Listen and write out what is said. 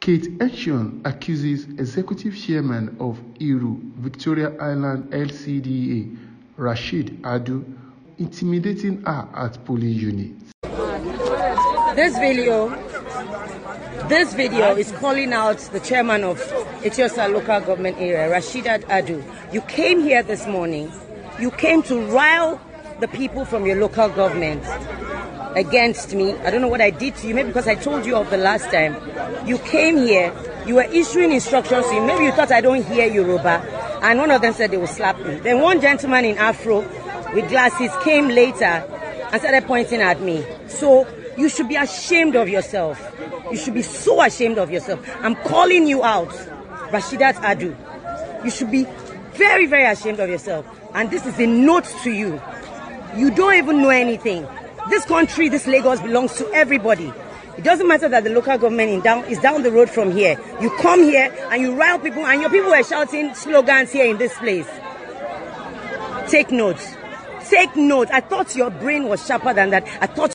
Henshaw accuses Executive Chairman of Iru, Victoria Island LCDA, Rasheedat Adu, intimidating her at police unit. This video is calling out the chairman of Henshaw local government area, Rasheedat Adu. You came here this morning. You came to rile the people from your local government against me. I don't know what I did to you, maybe because I told you of the last time. You came here, you were issuing instructions to you. Maybe you thought I don't hear Yoruba, and one of them said they will slap me. Then one gentleman in Afro with glasses came later and started pointing at me. So you should be ashamed of yourself. You should be so ashamed of yourself. I'm calling you out, Rasheedat Adu. You should be very, very ashamed of yourself. And this is a note to you. You don't even know anything. This country, this Lagos, belongs to everybody. It doesn't matter that the local government is down the road from here. You come here and you rile people, and your people are shouting slogans here in this place. Take note. Take note. I thought your brain was sharper than that. I thought